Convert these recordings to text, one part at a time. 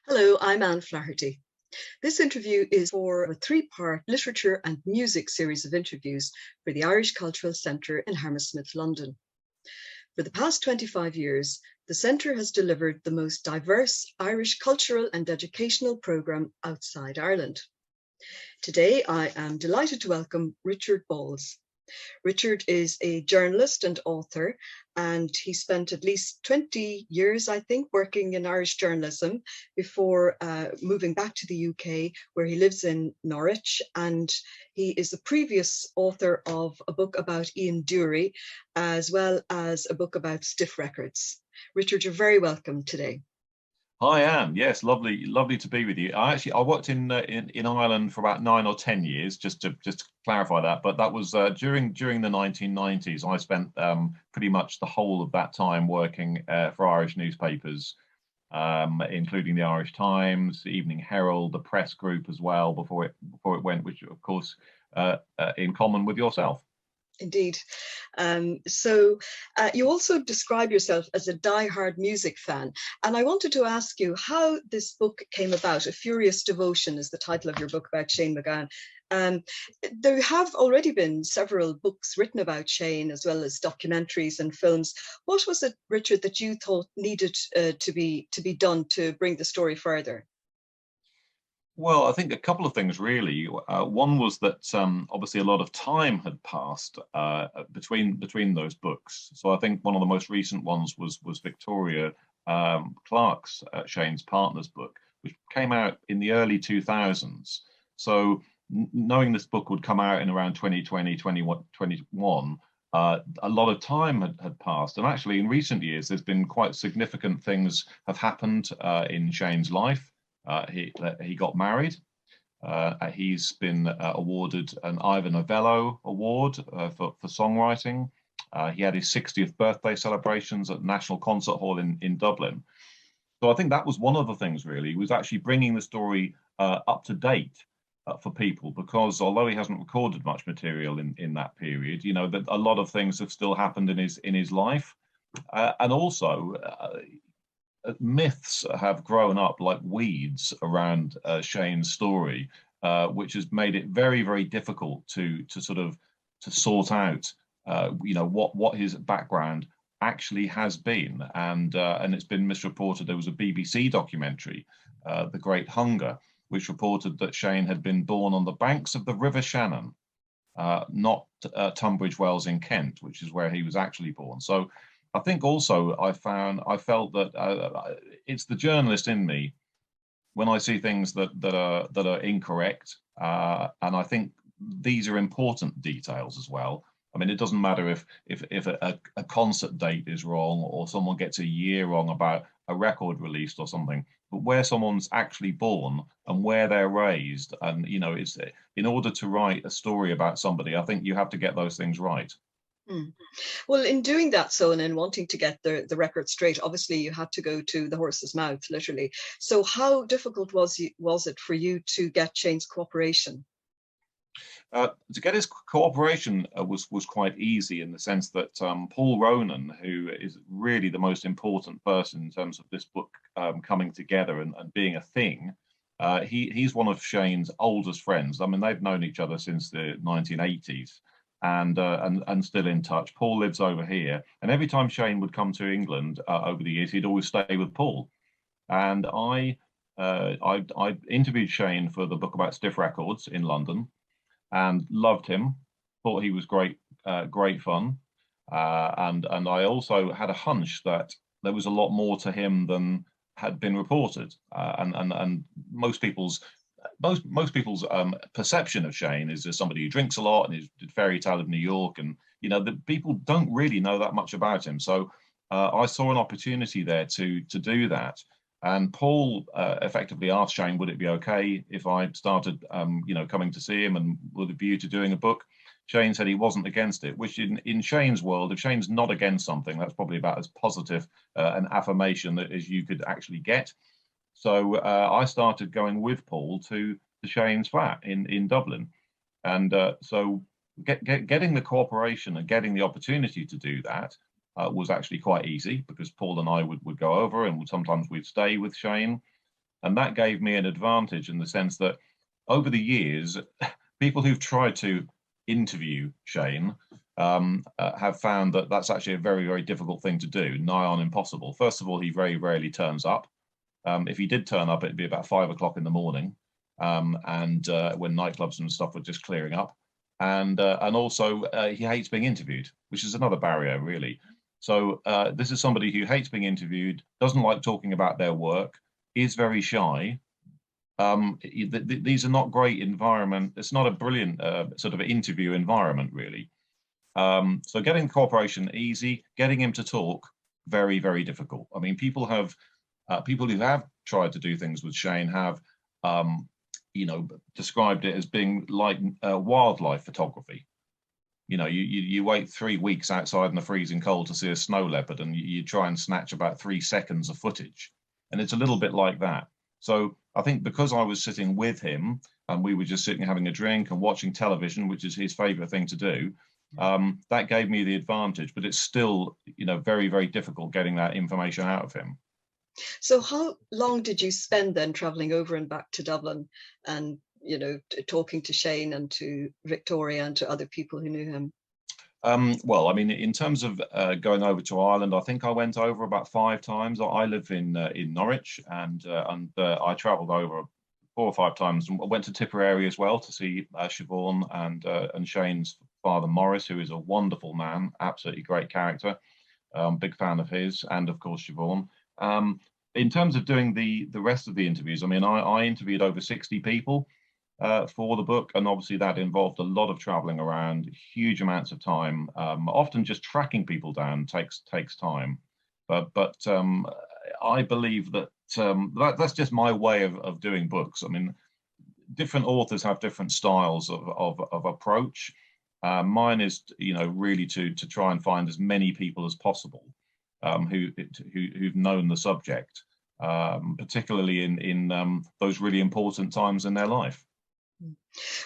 Hello, I'm Anne Flaherty. This interview is for a three-part literature and music series of interviews for the Irish Cultural Centre in Hammersmith, London. For the past 25 years, the Centre has delivered the most diverse Irish cultural and educational programme outside Ireland. Today, I am delighted to welcome Richard Balls. Richard is a journalist and author, and he spent at least 20 years, I think, working in Irish journalism before moving back to the UK, where he lives in Norwich. And he is the previous author of a book about Ian Dury, as well as a book about stiff records. Richard, you're very welcome today. Hi, Anne. Yes, lovely to be with you. I worked in Ireland for about 9 or 10 years, just to clarify that. But that was during the 1990s. I spent pretty much the whole of that time working for Irish newspapers, including the Irish Times, the Evening Herald, the Press Group as well before it went, which of course in common with yourself. Indeed. So you also describe yourself as a die-hard music fan. And I wanted to ask you how this book came about. A Furious Devotion is the title of your book about Shane MacGowan. There have already been several books written about Shane, as well as documentaries and films. What was it, Richard, that you thought needed to be done to bring the story further? Well, I think a couple of things really. One was that obviously a lot of time had passed between those books. So I think one of the most recent ones was Victoria Clark's Shane's Partners book, which came out in the early 2000s. So knowing this book would come out in around 2020, 2021, a lot of time had passed. And actually in recent years, there's been quite significant things have happened in Shane's life. He got married. He's been awarded an Ivor Novello Award for songwriting. He had his 60th birthday celebrations at National Concert Hall in Dublin. So I think that was one of the things really, was actually bringing the story up to date for people, because although he hasn't recorded much material in that period, you know, that a lot of things have still happened in his life. And also, myths have grown up like weeds around Shane's story, which has made it very, very difficult to sort out, you know, what his background actually has been, and it's been misreported. There was a BBC documentary, The Great Hunger, which reported that Shane had been born on the banks of the River Shannon, not Tunbridge Wells in Kent, which is where he was actually born. So I think also I felt that it's the journalist in me when I see things that are incorrect, and I think these are important details as well. I mean, it doesn't matter if a concert date is wrong, or someone gets a year wrong about a record released or something, but where someone's actually born and where they're raised, and you know, it's in order to write a story about somebody, I think you have to get those things right. Well, in doing that, so, and in wanting to get the record straight, obviously you had to go to the horse's mouth, literally. So how difficult was it for you to get Shane's cooperation? To get his cooperation was quite easy, in the sense that Paul Ronan, who is really the most important person in terms of this book coming together and being a thing, he's one of Shane's oldest friends. I mean, they've known each other since the 1980s. And still in touch. Paul lives over here, and every time Shane would come to England over the years, he'd always stay with Paul. And I interviewed Shane for the book about stiff records in London, and loved him. Thought he was great fun, and I also had a hunch that there was a lot more to him than had been reported, and most people's perception of Shane is as somebody who drinks a lot and is fairy tale of New York, and you know, the people don't really know that much about him. So I saw an opportunity there to do that, and Paul effectively asked Shane, would it be okay if I started, you know, coming to see him and with a view to doing a book? Shane said he wasn't against it, which in Shane's world, if Shane's not against something, that's probably about as positive an affirmation as you could actually get. So I started going with Paul to Shane's flat in Dublin, and so getting the cooperation and getting the opportunity to do that was actually quite easy, because Paul and I would go over, and sometimes we'd stay with Shane. And that gave me an advantage in the sense that over the years, people who've tried to interview Shane have found that that's actually a very, very difficult thing to do, nigh on impossible. First of all, he very rarely turns up. If he did turn up, it'd be about 5 o'clock in the morning, and when nightclubs and stuff were just clearing up. And also he hates being interviewed, which is another barrier, really. So this is somebody who hates being interviewed, doesn't like talking about their work, is very shy. These are not great environment. It's not a brilliant sort of interview environment, really. So getting cooperation easy, getting him to talk very, very difficult. I mean, people who have tried to do things with Shane have, described it as being like wildlife photography. You wait 3 weeks outside in the freezing cold to see a snow leopard, and you try and snatch about 3 seconds of footage, and it's a little bit like that. So I think because I was sitting with him and we were just sitting having a drink and watching television, which is his favorite thing to do, that gave me the advantage. But it's still, very, very difficult getting that information out of him. So how long did you spend then traveling over and back to Dublin and, talking to Shane and to Victoria and to other people who knew him? Well, I mean, in terms of going over to Ireland, I think I went over about 5 times. I live in Norwich, and I travelled over 4 or 5 times. I went to Tipperary as well to see Siobhan and Shane's father Maurice, who is a wonderful man, absolutely great character. Big fan of his, and of course Siobhan. In terms of doing the rest of the interviews, I mean, I interviewed over 60 people for the book, and obviously that involved a lot of traveling around, huge amounts of time. Often just tracking people down takes time, but I believe that that's just my way of doing books. I mean, different authors have different styles of approach. Mine is, really to try and find as many people as possible who've known the subject, particularly in those really important times in their life.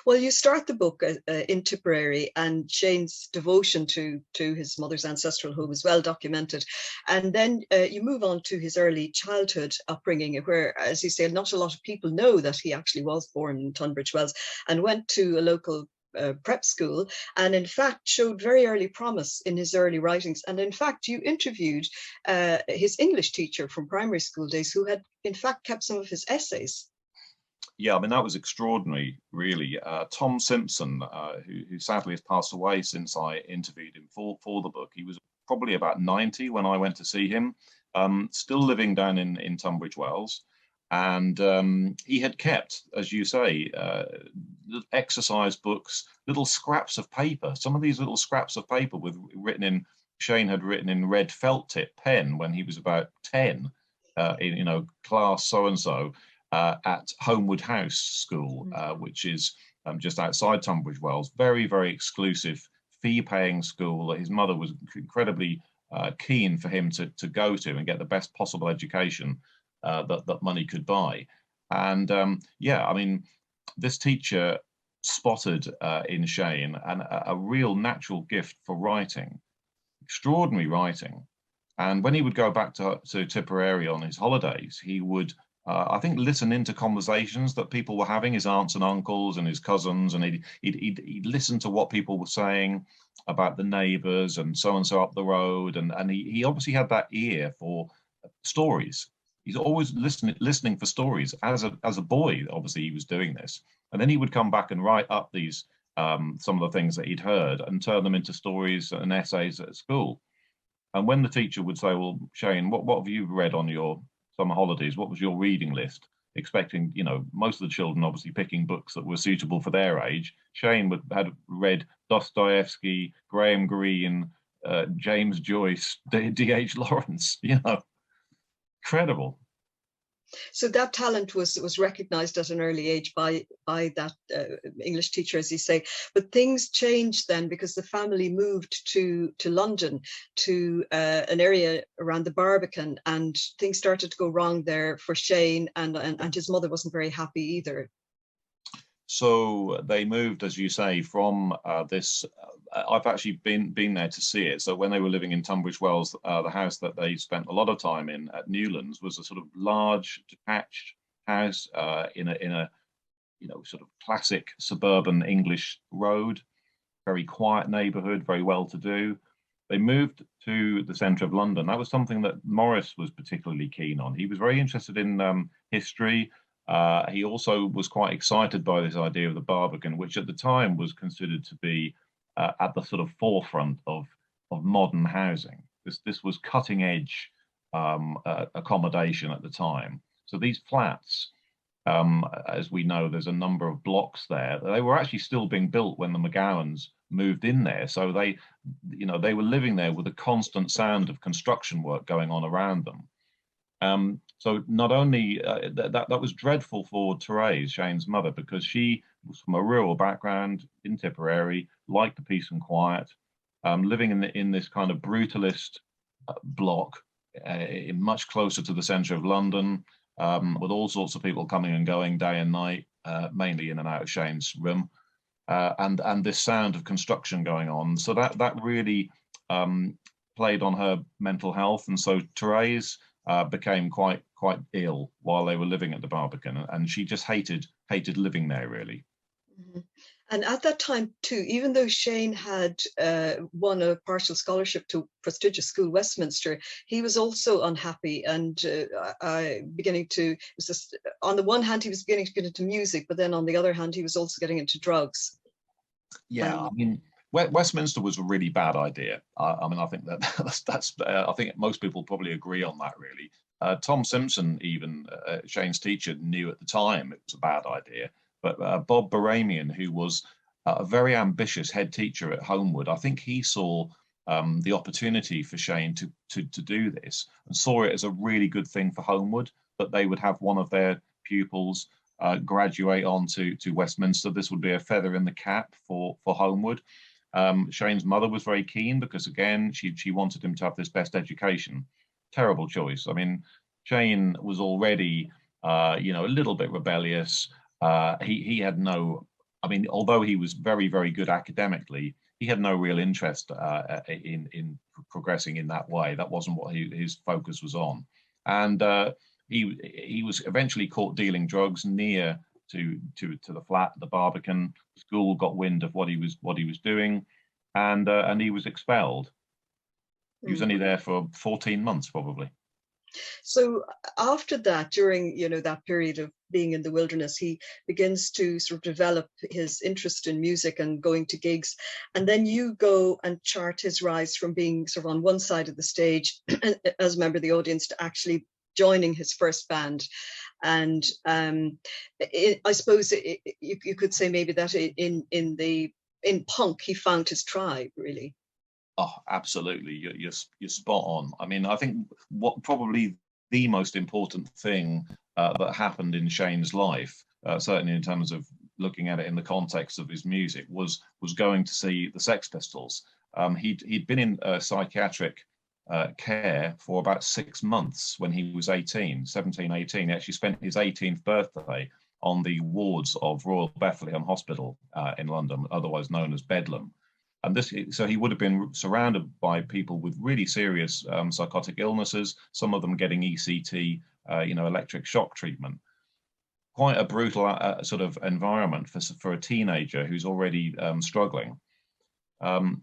Well, you start the book in Tipperary, and Shane's devotion to his mother's ancestral home is well documented. And then you move on to his early childhood upbringing, where, as you say, not a lot of people know that he actually was born in Tunbridge Wells and went to a local prep school, and in fact showed very early promise in his early writings. And in fact, you interviewed his English teacher from primary school days, who had in fact kept some of his essays. Yeah, I mean, that was extraordinary, really. Tom Simpson, who sadly has passed away since I interviewed him for the book. He was probably about 90 when I went to see him, still living down in Tunbridge Wells. And he had kept, as you say, exercise books, little scraps of paper. Some of these little scraps of paper Shane had written in red felt tip pen when he was about 10, in class so-and-so. At Homewood House School, which is just outside Tunbridge Wells. Very, very exclusive, fee-paying school. His mother was incredibly keen for him to go to and get the best possible education that money could buy. And I mean, this teacher spotted in Shane a real natural gift for writing, extraordinary writing. And when he would go back to Tipperary on his holidays, he would I think listen into conversations that people were having, his aunts and uncles and his cousins, and he'd listen to what people were saying about the neighbours and so up the road, and he obviously had that ear for stories. He's always listening for stories. As a boy, obviously he was doing this, and then he would come back and write up these some of the things that he'd heard and turn them into stories and essays at school. And when the teacher would say, "Well, Shane, what have you read on your summer holidays? What was your reading list?" Expecting, most of the children obviously picking books that were suitable for their age. Shane had read Dostoevsky, Graham Greene, James Joyce, D.H. Lawrence. Incredible. So that talent was recognized at an early age by that English teacher, as you say. But things changed then, because the family moved to London, to an area around the Barbican, and things started to go wrong there for Shane, and his mother wasn't very happy either. So they moved, as you say, from this. I've actually been there to see it. So when they were living in Tunbridge Wells, the house that they spent a lot of time in at Newlands was a sort of large, detached house in a sort of classic suburban English road, very quiet neighbourhood, very well to do. They moved to the centre of London. That was something that Morris was particularly keen on. He was very interested in history. He also was quite excited by this idea of the Barbican, which at the time was considered to be at the sort of forefront of modern housing. This was cutting edge accommodation at the time. So these flats, as we know, there's a number of blocks there. They were actually still being built when the McGowans moved in there. So they were living there with a constant sound of construction work going on around them. So not only that was dreadful for Therese, Shane's mother, because she was from a rural background in Tipperary, liked the peace and quiet, living in this kind of brutalist block, much closer to the centre of London, with all sorts of people coming and going day and night, mainly in and out of Shane's room, and this sound of construction going on. So that really played on her mental health, and so Therese became quite ill while they were living at the Barbican, and she just hated living there, really. Mm-hmm. And at that time too, even though Shane had won a partial scholarship to prestigious school Westminster, he was also unhappy and beginning to, on the one hand, he was beginning to get into music, but then on the other hand, he was also getting into drugs. Yeah, I mean, Westminster was a really bad idea. I mean, I think that's I think most people probably agree on that, really. Tom Simpson, even Shane's teacher, knew at the time it was a bad idea. But Bob Baramian, who was a very ambitious head teacher at Homewood, I think he saw the opportunity for Shane to do this, and saw it as a really good thing for Homewood, that they would have one of their pupils graduate on to Westminster. This would be a feather in the cap for Homewood. Shane's mother was very keen because, again, she wanted him to have this best education. Terrible choice. I mean, Shane was already, a little bit rebellious. He had no, I mean, although he was very, very good academically, he had no real interest in progressing in that way. That wasn't what his focus was on. And he was eventually caught dealing drugs near to the flat, the Barbican. School got wind of what he was doing, and he was expelled. He was only there for 14 months, probably. So after that, during that period of being in the wilderness, he begins to sort of develop his interest in music and going to gigs. And then you go and chart his rise from being sort of on one side of the stage as a member of the audience to actually joining his first band. And I suppose you could say maybe that in punk he found his tribe, really. Oh, absolutely. You're spot on. I mean, I think what probably the most important thing that happened in Shane's life, certainly in terms of looking at it in the context of his music, was going to see the Sex Pistols. He'd been in psychiatric care for about 6 months when he was 18. He actually spent his 18th birthday on the wards of Royal Bethlehem Hospital in London, otherwise known as Bedlam. And so he would have been surrounded by people with really serious psychotic illnesses, some of them getting ECT, electric shock treatment. Quite a brutal sort of environment for a teenager who's already struggling.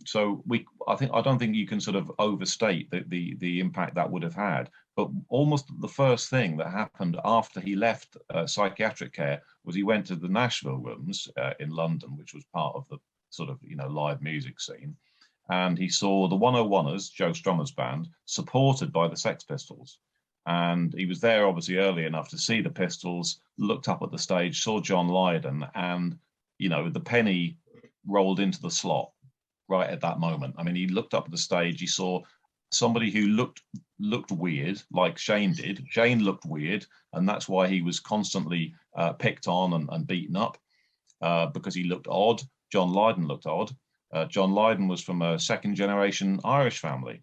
So I don't think you can sort of overstate the impact that would have had. But almost the first thing that happened after he left psychiatric care was he went to the Nashville Rooms in London, which was part of the sort of live music scene, and he saw the 101ers, Joe Strummer's band, supported by the Sex Pistols. And he was there obviously early enough to see the Pistols, looked up at the stage, saw John Lydon, and the penny rolled into the slot right at that moment. I mean, he looked up at the stage, he saw somebody who looked weird, like Shane did. Shane looked weird, and that's why he was constantly picked on and beaten up, because he looked odd. John Lydon looked odd. John Lydon was from a second-generation Irish family,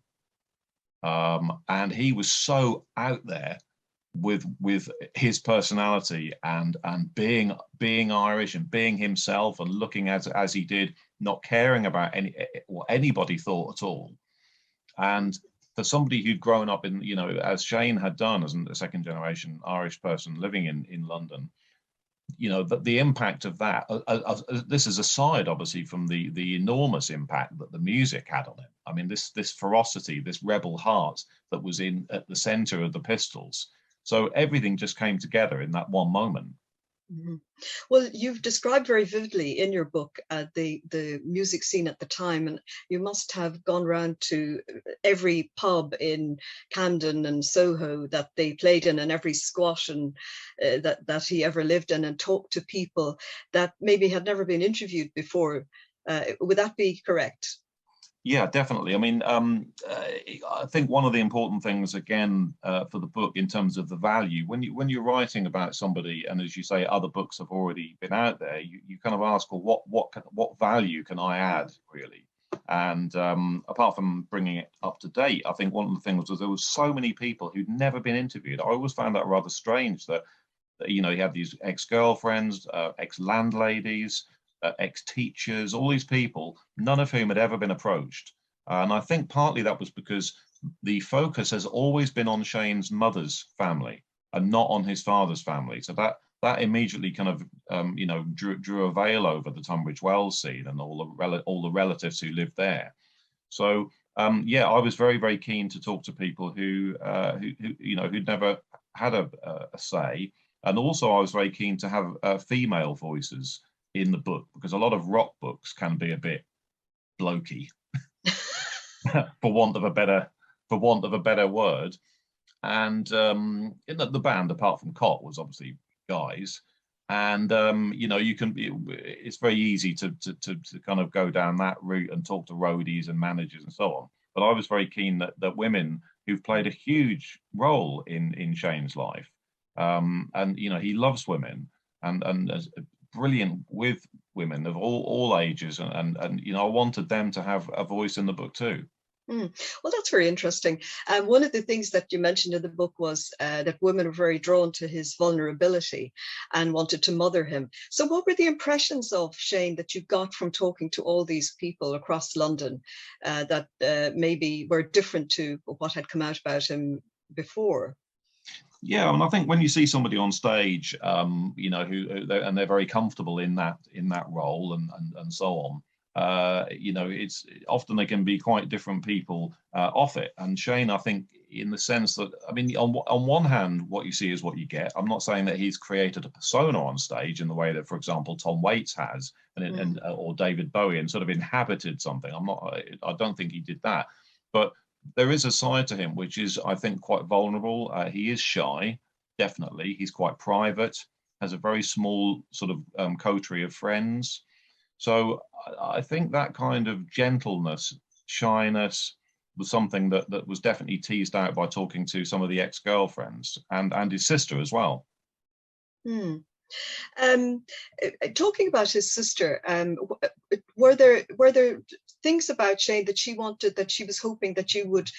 and he was so out there with his personality and being Irish and being himself and looking as he did, not caring about what anybody thought at all. And for somebody who'd grown up in, as Shane had done as a second generation Irish person living in London, the impact of that, this is aside obviously from the enormous impact that the music had on him. I mean, this ferocity, this rebel heart that was at the center of the Pistols. So everything just came together in that one moment. Mm-hmm. Well, you've described very vividly in your book the music scene at the time, and you must have gone round to every pub in Camden and Soho that they played in, and every squat and that he ever lived in, and talked to people that maybe had never been interviewed before. Would that be correct? Yeah, definitely. I mean, I think one of the important things, again, for the book in terms of the value, when you're writing about somebody, and as you say, other books have already been out there, you kind of ask, well, what value can I add, really? And apart from bringing it up to date, I think one of the things was there was so many people who'd never been interviewed. I always found that rather strange that you have these ex-girlfriends, ex-landladies, ex-teachers, all these people, none of whom had ever been approached. And I think partly that was because the focus has always been on Shane's mother's family and not on his father's family. So that immediately kind of, drew a veil over the Tunbridge Wells scene and all the relatives who lived there. So I was very, very keen to talk to people who'd never had a say, and also I was very keen to have female voices in the book, because a lot of rock books can be a bit blokey, for want of a better word. And in the band, apart from Cott, was obviously guys, and it's very easy to kind of go down that route and talk to roadies and managers and so on. But I was very keen that women who've played a huge role in Shane's life, and he loves women and brilliant with women of all ages, and I wanted them to have a voice in the book too. Well, that's very interesting. One of the things that you mentioned in the book was that women were very drawn to his vulnerability and wanted to mother him. So what were the impressions of Shane that you got from talking to all these people across London that maybe were different to what had come out about him before? Yeah, and I think when you see somebody on stage, and they're very comfortable in that role and so on, it's often they can be quite different people off it. And Shane, I think, in the sense that, I mean, on one hand, what you see is what you get. I'm not saying that he's created a persona on stage in the way that, for example, Tom Waits has, or David Bowie, and sort of inhabited something. I don't think he did that, but there is a side to him which is, I think, quite vulnerable. He is shy, definitely. He's quite private, has a very small sort of coterie of friends. So I think that kind of gentleness, shyness, was something that was definitely teased out by talking to some of the ex-girlfriends and his sister as well. Talking about his sister, were there things about Shane that she was hoping that you would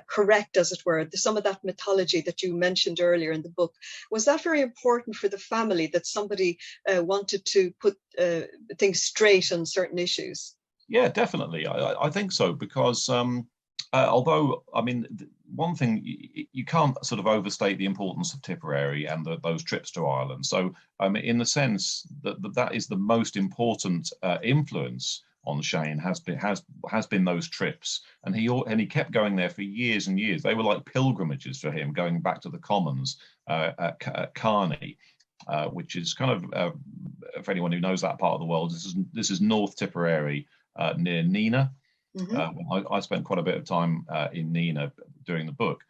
correct, as it were, some of that mythology that you mentioned earlier in the book? Was that very important for the family, that somebody wanted to put things straight on certain issues? Yeah, definitely. I think so, because although, I mean, one thing, you can't sort of overstate the importance of Tipperary and those trips to Ireland. So in the sense that is the most important influence on Shane has been those trips, and he kept going there for years and years. They were like pilgrimages for him, going back to the Commons at Carney, which is kind of, for anyone who knows that part of the world, this is North Tipperary, near Nina. Mm-hmm. I spent quite a bit of time in Nina during the book.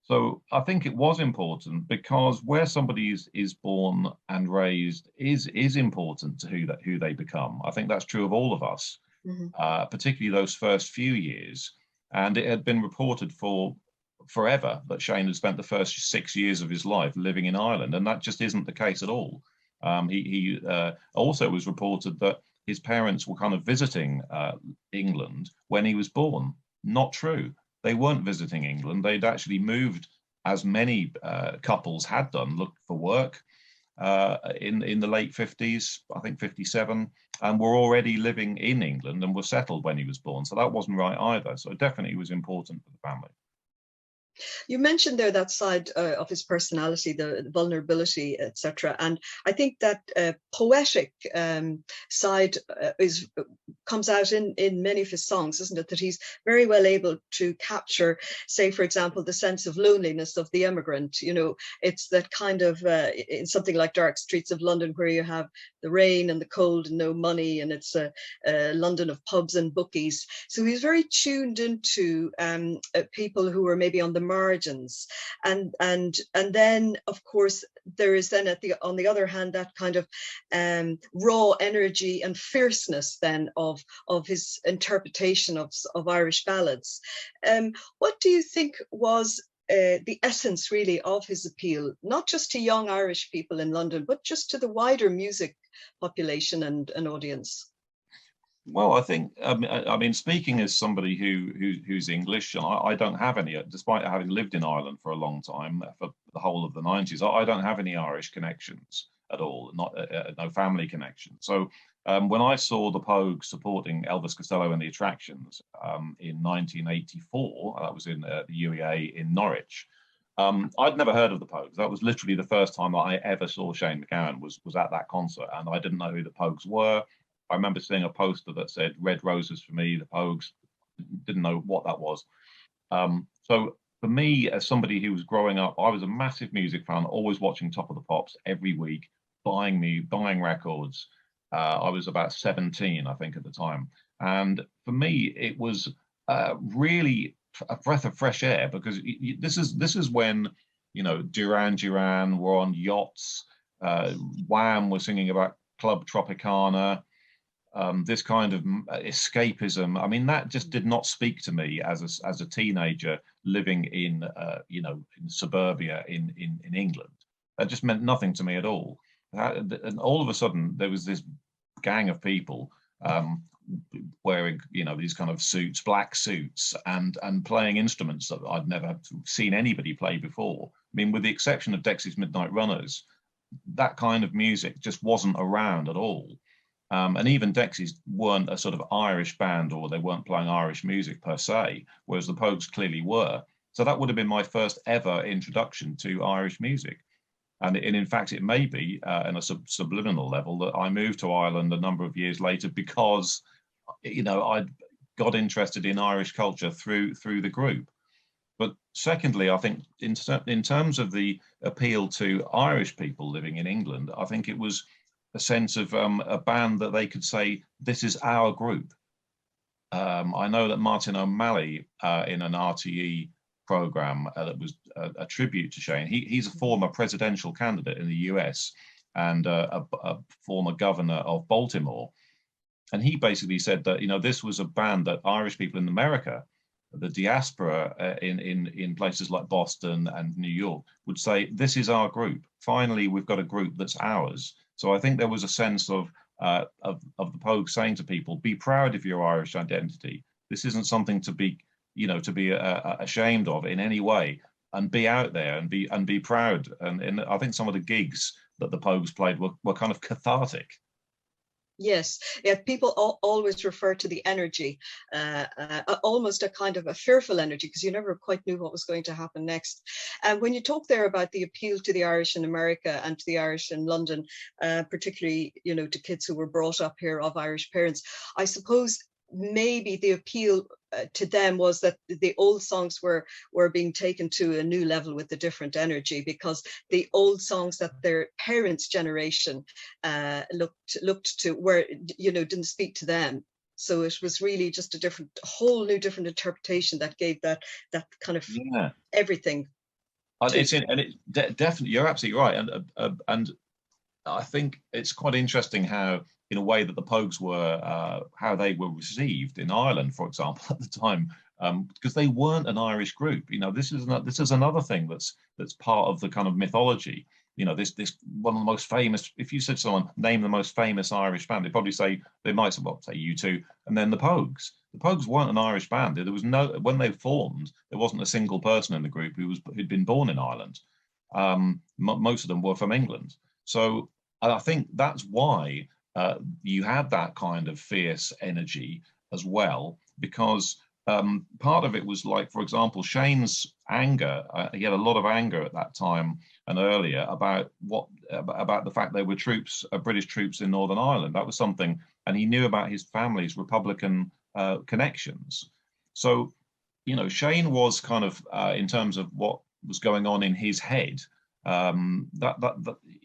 So I think it was important, because where somebody is born and raised is important to who they become. I think that's true of all of us, mm-hmm. Particularly those first few years. And it had been reported for forever that Shane had spent the first 6 years of his life living in Ireland, and that just isn't the case at all. He also was reported that his parents were kind of visiting England when he was born. Not true. They weren't visiting England. They'd actually moved, as many couples had done, looked for work, in the late 50s, I think 57, and were already living in England and were settled when he was born. So that wasn't right either. So definitely was important for the family. You mentioned there that side of his personality, the vulnerability, etc. And I think that poetic side comes out in many of his songs, isn't it? That he's very well able to capture, say, for example, the sense of loneliness of the emigrant. You know, it's that kind of, in something like Dark Streets of London, where you have the rain and the cold and no money, and it's a London of pubs and bookies. So he's very tuned into people who are maybe on the margins, and then of course there is then on the other hand that kind of raw energy and fierceness then of his interpretation of Irish ballads. What do you think was the essence really of his appeal, not just to young Irish people in London, but just to the wider music population and audience? Well, I think, I mean, speaking as somebody who's English, I don't have any, despite having lived in Ireland for a long time, for the whole of the 90s, I don't have any Irish connections at all, no family connection. So when I saw the Pogues supporting Elvis Costello and the Attractions in 1984, that was in the UEA in Norwich, I'd never heard of the Pogues. That was literally the first time that I ever saw Shane MacGowan was at that concert, and I didn't know who the Pogues were. I remember seeing a poster that said "Red Roses for me," the Pogues. Didn't know what that was. So for me, as somebody who was growing up, I was a massive music fan, always watching Top of the Pops every week, buying records. I was about 17, I think, at the time, and for me, it was really a breath of fresh air, because this is when, you know, Duran Duran were on yachts, Wham was singing about Club Tropicana. This kind of escapism, I mean, that just did not speak to me as a teenager living in in suburbia in England. That just meant nothing to me at all. And all of a sudden there was this gang of people wearing, you know, these kind of suits, black suits, and playing instruments that I'd never seen anybody play before. I mean, with the exception of Dexys Midnight Runners, that kind of music just wasn't around at all. And even Dexys weren't a sort of Irish band, or they weren't playing Irish music per se, whereas the Pogues clearly were. So that would have been my first ever introduction to Irish music. And in fact, it may be in a subliminal level that I moved to Ireland a number of years later because, you know, I got interested in Irish culture through the group. But secondly, I think in terms of the appeal to Irish people living in England, I think it was a sense of a band that they could say, this is our group. I know that Martin O'Malley in an RTE program that was a tribute to Shane, he's a former presidential candidate in the US and a former governor of Baltimore. And he basically said that, you know, this was a band that Irish people in America, the diaspora in places like Boston and New York, would say, this is our group. Finally, we've got a group that's ours. So I think there was a sense of the Pogues saying to people, be proud of your Irish identity. This isn't something to be, you know, to be ashamed of in any way, and be out there and be proud. And I think some of the gigs that the Pogues played were kind of cathartic. Yes, yeah, people always refer to the energy, almost a kind of a fearful energy, because you never quite knew what was going to happen next. And when you talk there about the appeal to the Irish in America and to the Irish in London, particularly, you know, to kids who were brought up here of Irish parents, I suppose maybe the appeal to them was that the old songs were being taken to a new level with a different energy, because the old songs that their parents' generation looked to were, you know, didn't speak to them. So it was really just a whole new different interpretation that gave that kind of everything. Definitely, you're absolutely right, and I think it's quite interesting how, in a way, that the Pogues were, how they were received in Ireland, for example, at the time, because they weren't an Irish group. You know, this is another thing that's part of the kind of mythology. You know, this one of the most famous. If you said to someone, name the most famous Irish band, they'd probably say, they might say U2, and then the Pogues. The Pogues weren't an Irish band. There was when they formed, there wasn't a single person in the group who'd been born in Ireland. Most of them were from England. So I think that's why you had that kind of fierce energy as well, because part of it was like, for example, Shane's anger. He had a lot of anger at that time and earlier about the fact there were troops, British troops in Northern Ireland. That was something, and he knew about his family's Republican connections. So, you know, Shane was kind of in terms of what was going on in his head.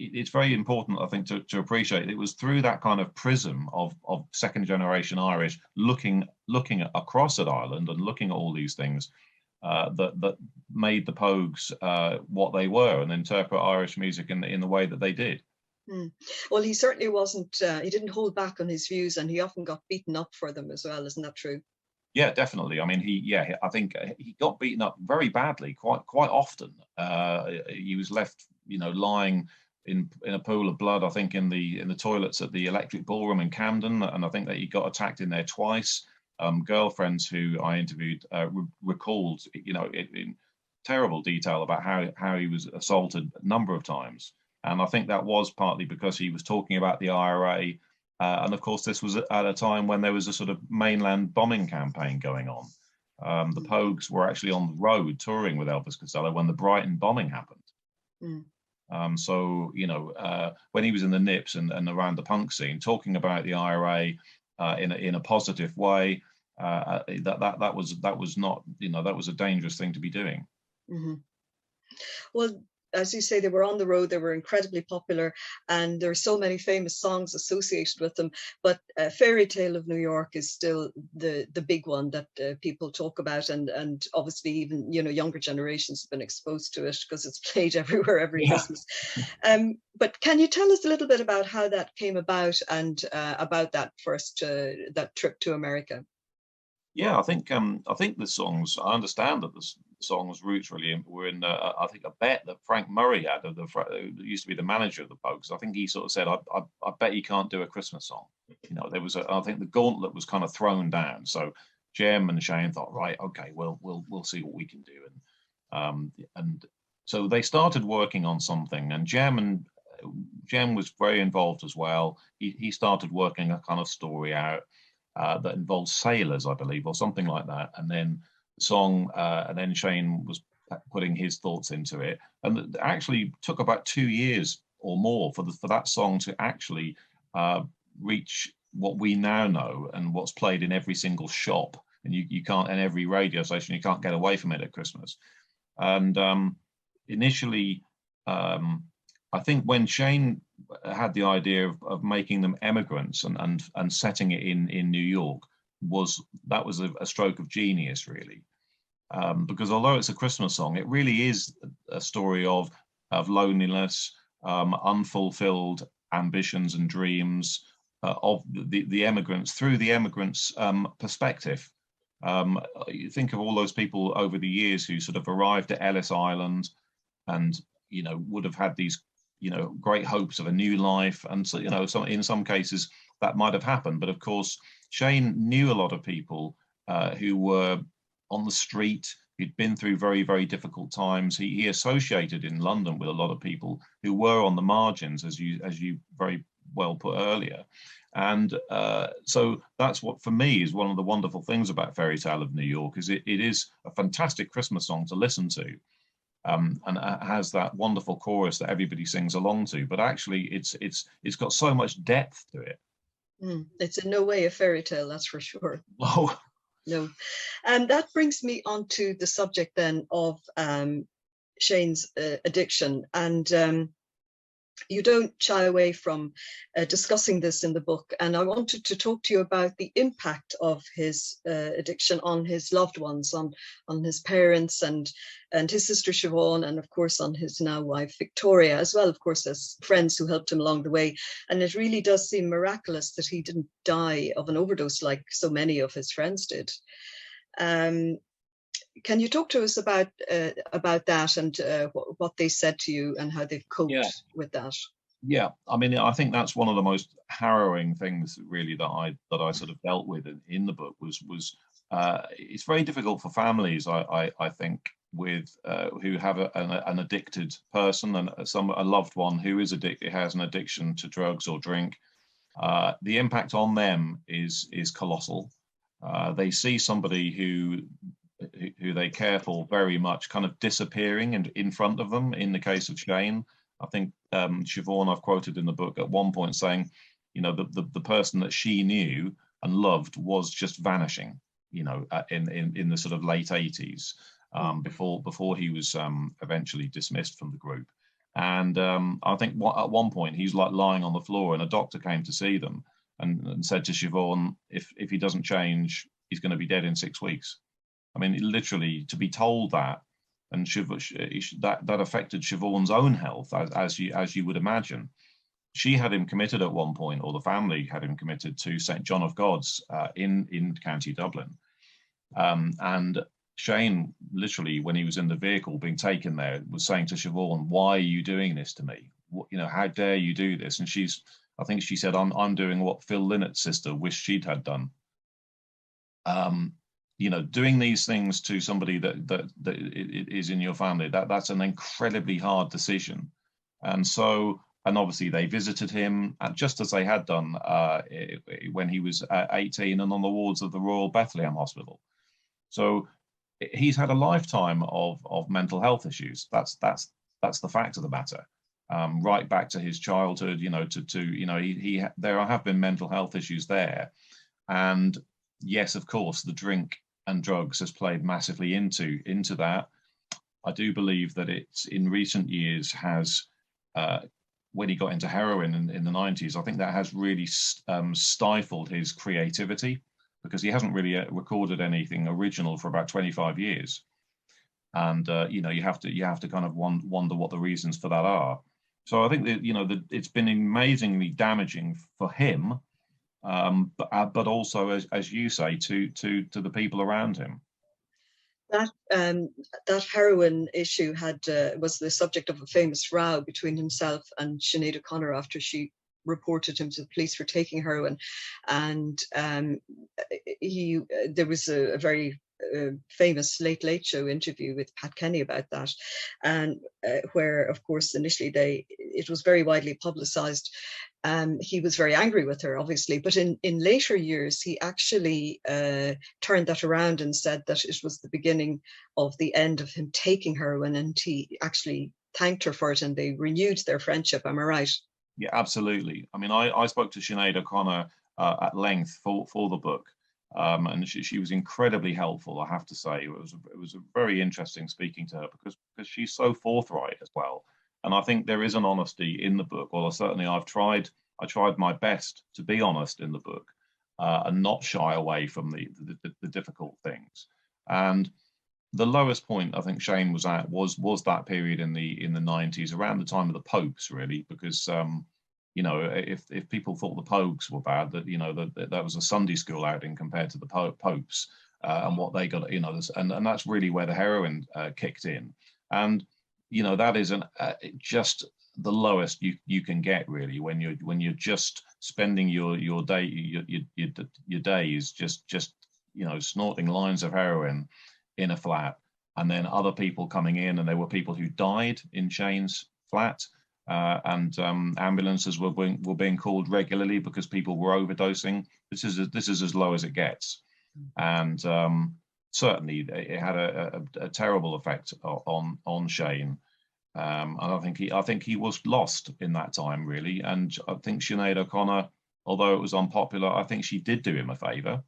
It's very important, I think, to appreciate it was through that kind of prism of second generation Irish looking across at Ireland and looking at all these things that made the Pogues what they were and interpret Irish music in the way that they did. Well, he certainly wasn't. He didn't hold back on his views, and he often got beaten up for them as well. Isn't that true? Yeah, definitely. I mean, I think he got beaten up very badly, quite often. He was left, you know, lying in a pool of blood, I think, in the toilets at the Electric Ballroom in Camden, and I think that he got attacked in there twice. Girlfriends who I interviewed recalled, you know, in terrible detail about how he was assaulted a number of times, and I think that was partly because he was talking about the IRA. And of course, this was at a time when there was a sort of mainland bombing campaign going on. The Pogues were actually on the road touring with Elvis Costello when the Brighton bombing happened. So, you know, when he was in the Nips and around the punk scene, talking about the IRA in a positive way, that was not, you know, that was a dangerous thing to be doing. Well, as you say, they were on the road, they were incredibly popular, and there are so many famous songs associated with them. But Fairy Tale of New York is still the big one that people talk about, and obviously even, you know, younger generations have been exposed to it because it's played everywhere every Christmas. But can you tell us a little bit about how that came about and about that first that trip to America? Yeah, I think the songs. I understand that the songs' roots really were in. I think a bet that Frank Murray had, who used to be the manager of the Pogues. I think he sort of said, "I bet you can't do a Christmas song." You know, there was I think the gauntlet was kind of thrown down. So Jem and Shane thought, right, okay, we'll see what we can do, and so they started working on something. And Jem was very involved as well. He started working a kind of story out. That involved sailors, I believe, or something like that. And then the song, and then Shane was putting his thoughts into it. And it actually took about 2 years or more for that song to actually reach what we now know and what's played in every single shop. And you can't, in every radio station, you can't get away from it at Christmas. And initially, I think when Shane had the idea of making them emigrants and setting it in New York, was a stroke of genius, really, because although it's a Christmas song, it really is a story of loneliness, unfulfilled ambitions and dreams of the emigrants through the emigrants' perspective. You think of all those people over the years who sort of arrived at Ellis Island and, you know, would have had these, you know, great hopes of a new life. And so, you know, in some cases that might have happened. But of course, Shane knew a lot of people who were on the street, who'd been through very, very difficult times. He associated in London with a lot of people who were on the margins, as you very well put earlier. And so that's what, for me, is one of the wonderful things about Fairy Tale of New York, is it is a fantastic Christmas song to listen to. And it has that wonderful chorus that everybody sings along to, but actually it's got so much depth to it. It's in no way a fairy tale, that's for sure. Oh. No. And that brings me on to the subject then of Shane's addiction. And you don't shy away from discussing this in the book. And I wanted to talk to you about the impact of his addiction on his loved ones, on his parents and his sister Siobhan, and of course on his now wife Victoria, as well, of course, as friends who helped him along the way. And it really does seem miraculous that he didn't die of an overdose like so many of his friends did. Can you talk to us about that and what they said to you and how they've coped with that? Yeah, I mean, I think that's one of the most harrowing things, really, that I sort of dealt with in the book was it's very difficult for families, I think, who have an addicted person and a loved one who is addicted, has an addiction to drugs or drink. The impact on them is colossal. They see somebody who they care for very much kind of disappearing and in front of them. In the case of Shane, I think Siobhan, I've quoted in the book at one point saying, the person that she knew and loved was just vanishing, in the sort of late 80s, before he was eventually dismissed from the group. And I think at one point he's like lying on the floor, and a doctor came to see them and said to Siobhan, if he doesn't change, he's going to be dead in 6 weeks. I mean, literally, to be told that, and that affected Siobhan's own health, as you would imagine. She had him committed at one point, or the family had him committed to St John of God's in County Dublin. And Shane, literally, when he was in the vehicle being taken there, was saying to Siobhan, "Why are you doing this to me? How dare you do this?" And I think she said, "I'm doing what Phil Lynnett's sister wished she'd had done." Doing these things to somebody that is in your family, that's an incredibly hard decision. And obviously they visited him, just as they had done when he was 18 and on the wards of the Royal Bethlehem Hospital. So he's had a lifetime of mental health issues. That's the fact of the matter. Right back to his childhood, there have been mental health issues there. And yes, of course, the drink and drugs has played massively into that. I do believe that it's in recent years has, when he got into heroin in the 90s, I think that has really stifled his creativity, because he hasn't really recorded anything original for about 25 years. And you have to kind of wonder what the reasons for that are. So I think that it's been amazingly damaging for him, but also, as you say, to the people around him. That heroin issue was the subject of a famous row between himself and Sinead O'Connor after she reported him to the police for taking heroin, and there was a very famous Late Late Show interview with Pat Kenny about that, and where, of course, initially it was very widely publicised. He was very angry with her, obviously, but in later years, he actually turned that around and said that it was the beginning of the end of him taking heroin, and he actually thanked her for it, and they renewed their friendship. Am I right? Yeah, absolutely. I mean, I spoke to Sinead O'Connor at length for the book, and she was incredibly helpful, I have to say. It was very interesting speaking to her, because she's so forthright as well. And I think there is an honesty in the book. Well, certainly I tried my best to be honest in the book, and not shy away from the difficult things. And the lowest point I think Shane was at was that period in the 90s, around the time of the Popes, really, because if people thought the Pogues were bad, that was a Sunday school outing compared to the Popes and what they got, and that's really where the heroin kicked in. And that is just the lowest you can get, really, when you're just spending your days just snorting lines of heroin in a flat, and then other people coming in, and there were people who died in Shane's flat, and ambulances were being called regularly because people were overdosing. This is as low as it gets, and certainly it had a terrible effect on Shane. And I think he was lost in that time, really. And I think Sinead O'Connor, although it was unpopular, I think she did do him a favour.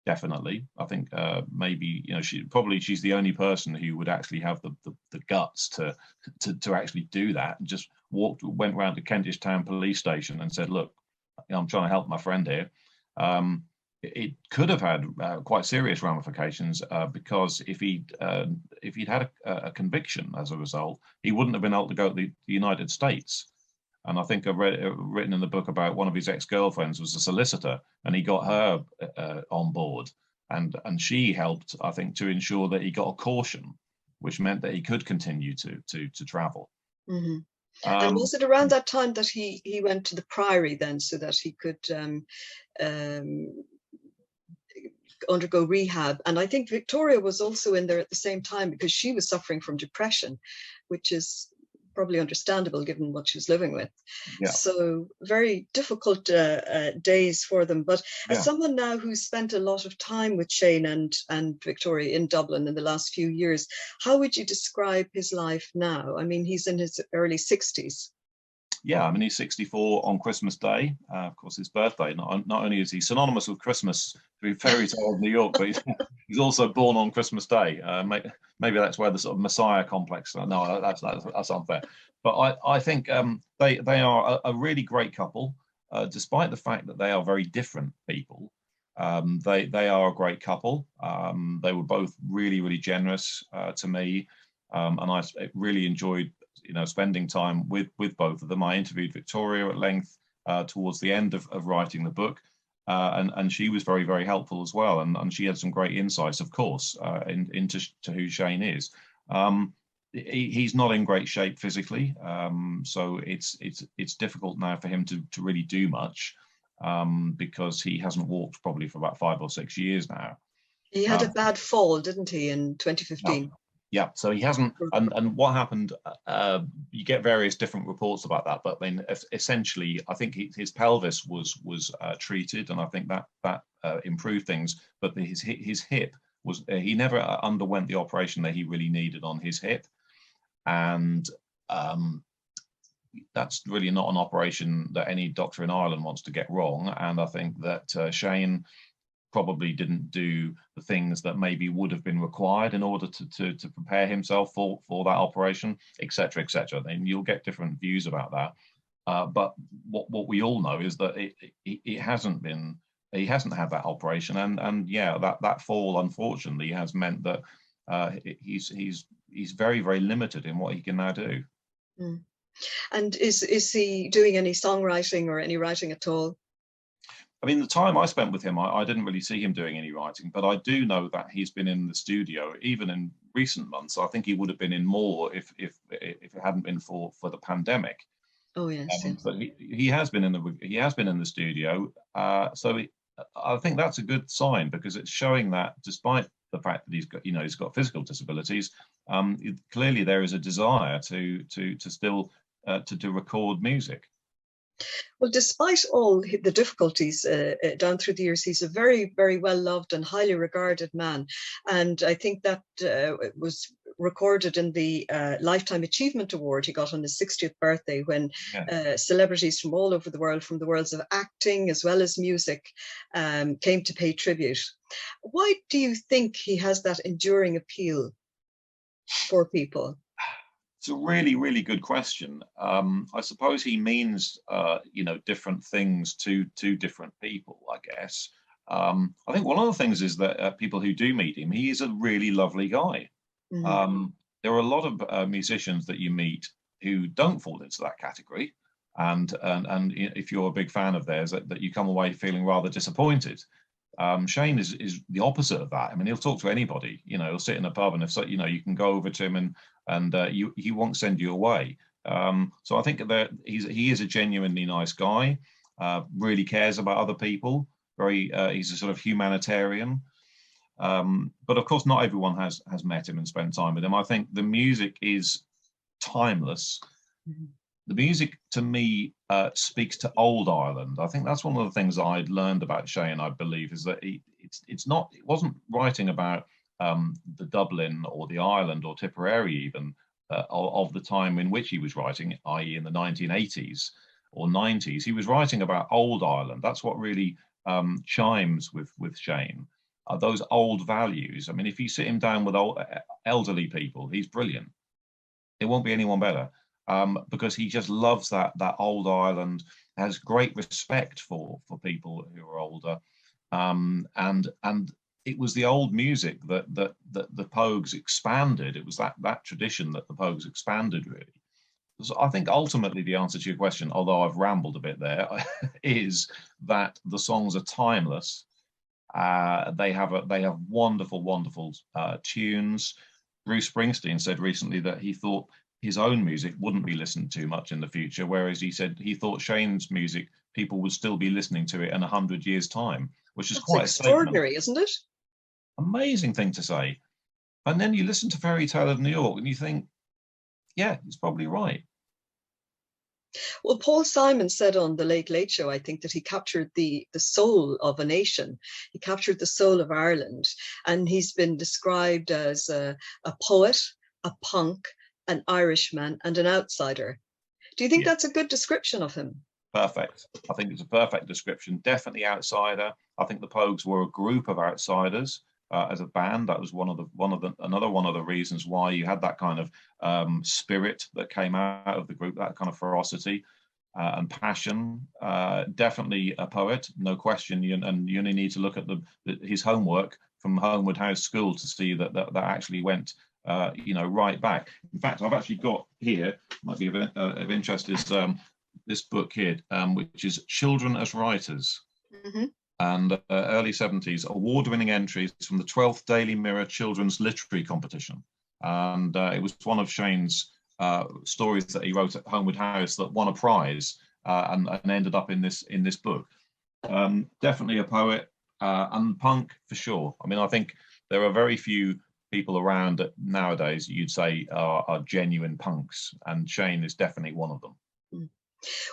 Definitely. I think maybe she's the only person who would actually have the guts to actually do that. And just went round to Kentish Town police station and said, "Look, I'm trying to help my friend here." It could have had quite serious ramifications, because if he'd had a conviction as a result, he wouldn't have been able to go to the United States. And I think I've written in the book about one of his ex-girlfriends was a solicitor, and he got her on board, and she helped, I think, to ensure that he got a caution, which meant that he could continue to travel. Mm-hmm. And was it around that time that he went to the Priory then, so that he could undergo rehab. And I think Victoria was also in there at the same time because she was suffering from depression, which is probably understandable given what she was living with. Yeah. So very difficult days for them. But as Yeah. someone now who's spent a lot of time with Shane and Victoria in Dublin in the last few years, how would you describe his life now? I mean, he's in his early 60s. Yeah, I mean, he's 64 on Christmas Day. Of course, his birthday. Not only is he synonymous with Christmas through fairy tale of New York, but he's also born on Christmas Day. Maybe that's where the sort of Messiah complex. No, that's unfair. But I think they are a really great couple, despite the fact that they are very different people. They are a great couple. They were both really generous to me, and I really enjoyed spending time with both of them. I interviewed Victoria at length towards the end of writing the book, and she was very helpful as well. And she had some great insights, of course, into who Shane is. He's not in great shape physically, so it's difficult now for him to really do much because he hasn't walked probably for about 5 or 6 years now. He had a bad fall, didn't he, in 2015? Yeah, so he hasn't, and what happened, you get various different reports about that, but I mean, essentially, I think his pelvis was treated, and I think that improved things, but his hip was, he never underwent the operation that he really needed on his hip, and that's really not an operation that any doctor in Ireland wants to get wrong, and I think that Shane probably didn't do the things that maybe would have been required in order to prepare himself for that operation, etc. Then you'll get different views about that. But what we all know is that he hasn't had that operation, and yeah, that fall unfortunately has meant that he's very limited in what he can now do. Mm. And is he doing any songwriting or any writing at all? I mean, the time I spent with him, I didn't really see him doing any writing, but I do know that he's been in the studio even in recent months. I think he would have been in more if it hadn't been for the pandemic. Oh yes. But he has been in the studio. So I think that's a good sign because it's showing that despite the fact that he's got physical disabilities, clearly there is a desire to still to record music. Well, despite all the difficulties down through the years, he's a very well loved and highly regarded man. And I think that was recorded in the Lifetime Achievement Award he got on his 60th birthday when celebrities from all over the world, from the worlds of acting as well as music, came to pay tribute. Why do you think he has that enduring appeal for people? It's a really good question. I suppose he means, different things to different people, I guess. I think one of the things is that people who do meet him, he is a really lovely guy. Mm-hmm. There are a lot of musicians that you meet who don't fall into that category. And if you're a big fan of theirs, that you come away feeling rather disappointed. Shane is the opposite of that. I mean, he'll talk to anybody. He'll sit in a pub, and if so, you can go over to him and he won't send you away. So I think that he is a genuinely nice guy. Really cares about other people. He's a sort of humanitarian. But of course, not everyone has met him and spent time with him. I think the music is timeless. Mm-hmm. The music, to me, speaks to old Ireland. I think that's one of the things I'd learned about Shane, I believe, is that it wasn't writing about the Dublin or the Ireland or Tipperary even of the time in which he was writing, i.e. in the 1980s or 90s. He was writing about old Ireland. That's what really chimes with Shane, those old values. I mean, if you sit him down with elderly people, he's brilliant. It won't be anyone better. Because he just loves that old Ireland, has great respect for people who are older, and it was the old music that the Pogues expanded. It was that tradition that the Pogues expanded really. So I think ultimately the answer to your question, although I've rambled a bit there, is that the songs are timeless. They have wonderful tunes. Bruce Springsteen said recently that he thought his own music wouldn't be listened to much in the future, whereas he said he thought Shane's music, people would still be listening to it in 100 years' time, which is quite extraordinary, isn't it? Amazing thing to say. And then you listen to Fairy Tale of New York and you think, yeah, he's probably right. Well, Paul Simon said on the Late Late Show, I think, that he captured the soul of a nation. He captured the soul of Ireland, and he's been described as a poet, a punk, an Irishman, and an outsider. Do you think that's a good description of him? Perfect. I think it's a perfect description. Definitely outsider. I think the Pogues were a group of outsiders. As a band, that was another one of the reasons why you had that kind of spirit that came out of the group, that kind of ferocity and passion. Definitely a poet, no question. And you only need to look at his homework from Homewood House School to see that actually went, right back. In fact, I've actually got here, might be of interest, is this book here, which is Children as Writers. Mm-hmm. And early 70s, award-winning entries from the 12th Daily Mirror Children's Literary Competition. And it was one of Shane's stories that he wrote at Homewood House that won a prize and ended up in this book. Definitely a poet and punk for sure. I mean, I think there are very few people around that nowadays you'd say are genuine punks, and Shane is definitely one of them. Mm.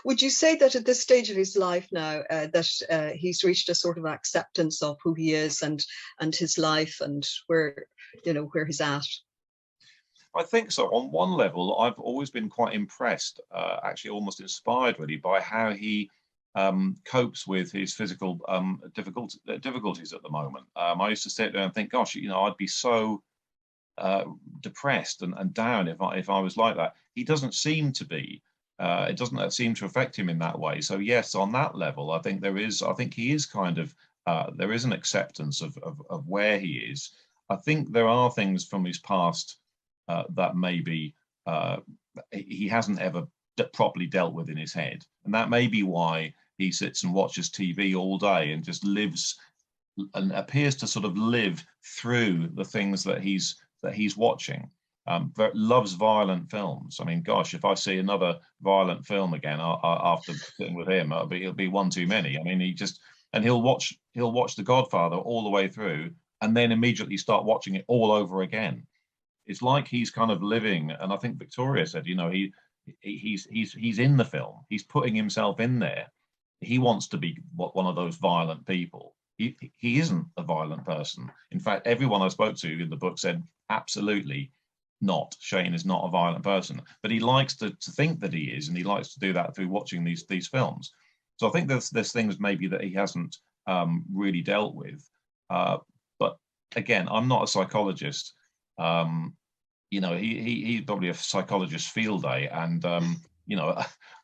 Would you say that at this stage of his life now that he's reached a sort of acceptance of who he is and his life and where he's at? I think so. On one level, I've always been quite impressed, actually almost inspired really, by how he copes with his physical difficulties at the moment. I used to sit there and think, gosh, I'd be so depressed and down if I was like that. He doesn't seem to be. It doesn't seem to affect him in that way. So yes, on that level, I think he is kind of, there is an acceptance of where he is. I think there are things from his past that maybe he hasn't ever properly dealt with in his head. And that may be why he sits and watches TV all day and just lives and appears to sort of live through the things that he's watching. Loves violent films. I mean, gosh, if I see another violent film again after sitting with him, it'll be one too many. I mean, he'll watch The Godfather all the way through, and then immediately start watching it all over again. It's like he's kind of living. And I think Victoria said, he's in the film. He's putting himself in there. He wants to be one of those violent people. He isn't a violent person. In fact, everyone I spoke to in the book said absolutely not. Shane is not a violent person, but he likes to think that he is, and he likes to do that through watching these films. So I think there's things maybe that he hasn't really dealt with. But again, I'm not a psychologist. He's probably a psychologist field day, and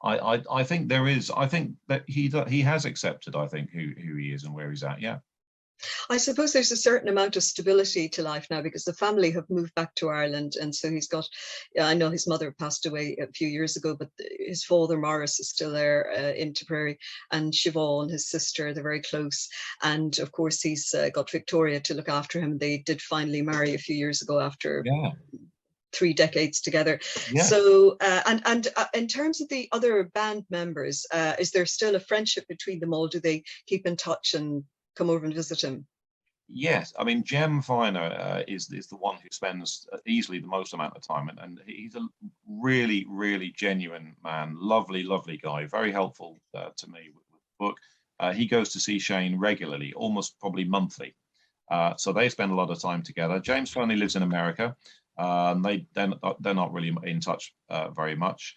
I think that he has accepted, I think, who he is and where he's at. Yeah. I suppose there's a certain amount of stability to life now because the family have moved back to Ireland, and so he's got. I know his mother passed away a few years ago, but his father Morris is still there in Tipperary, and Siobhan, his sister, they're very close. And of course, he's got Victoria to look after him. They did finally marry a few years ago after 3 decades together. Yeah. So, and in terms of the other band members, is there still a friendship between them all? Do they keep in touch and come over and visit him? Yes, I mean, Jem Finer is the one who spends easily the most amount of time, and he's a really, really genuine man, lovely guy, very helpful to me with the book. He goes to see Shane regularly, almost probably monthly. So they spend a lot of time together. James Fernley lives in America. They're not really in touch very much.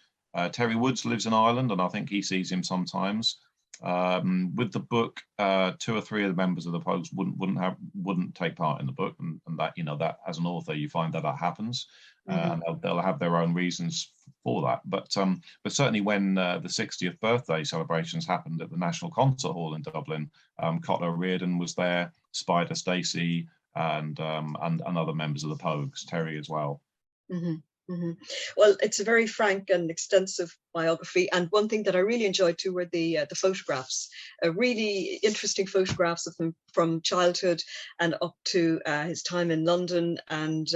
Terry Woods lives in Ireland, and I think he sees him sometimes. With the book, 2 or 3 of the members of the Pogues wouldn't take part in the book, and that that as an author you find that happens, and they'll have their own reasons for that. But certainly when the 60th birthday celebrations happened at the National Concert Hall in Dublin, Cotler Reardon was there, Spider Stacey, and other members of the Pogues, Terry as well. Mm-hmm. Mm-hmm. Well, it's a very frank and extensive biography, and one thing that I really enjoyed too were the photographs, really interesting photographs of him from childhood and up to his time in London, and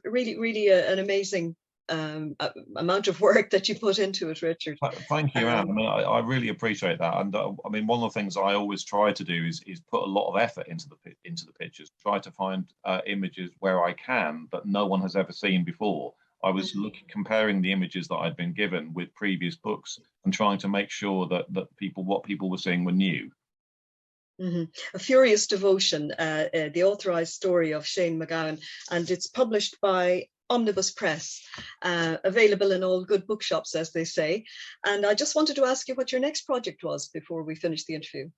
really an amazing amount of work that you put into it, Richard. Thank you, Anne. I mean, I really appreciate that. And I mean, one of the things I always try to do is put a lot of effort into the pictures, try to find images where I can that no one has ever seen before. I was comparing the images that I'd been given with previous books and trying to make sure that what people were seeing were new. A Furious Devotion, the authorised story of Shane McGowan, and it's published by Omnibus Press, available in all good bookshops, as they say. And I just wanted to ask you what your next project was before we finish the interview.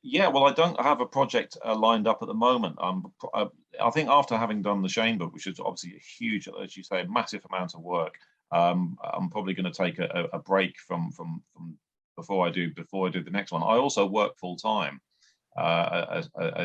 Yeah, well, I don't have a project lined up at the moment. I think after having done the Shane book, which is obviously a huge, as you say, a massive amount of work, I'm probably going to take a break from before I do the next one. I also work full time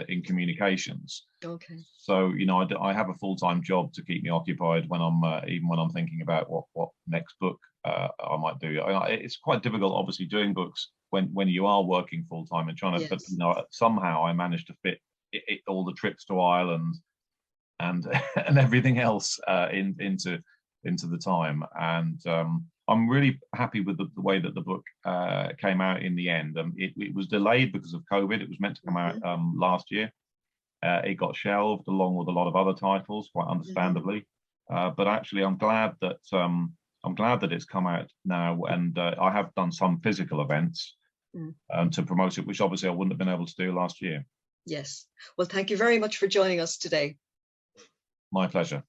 in communications. Okay. So I have a full-time job to keep me occupied when I'm even when I'm thinking about what next book I might do. It's quite difficult, obviously, doing books when you are working full-time and trying to. Yes. But somehow I managed to fit all the trips to Ireland and and everything else into the time. And I'm really happy with the way that the book came out in the end. It was delayed because of COVID. It was meant to come out last year. It got shelved along with a lot of other titles, quite understandably. But actually, I'm glad that it's come out now, and I have done some physical events to promote it, which obviously I wouldn't have been able to do last year. Yes. Well, thank you very much for joining us today. My pleasure.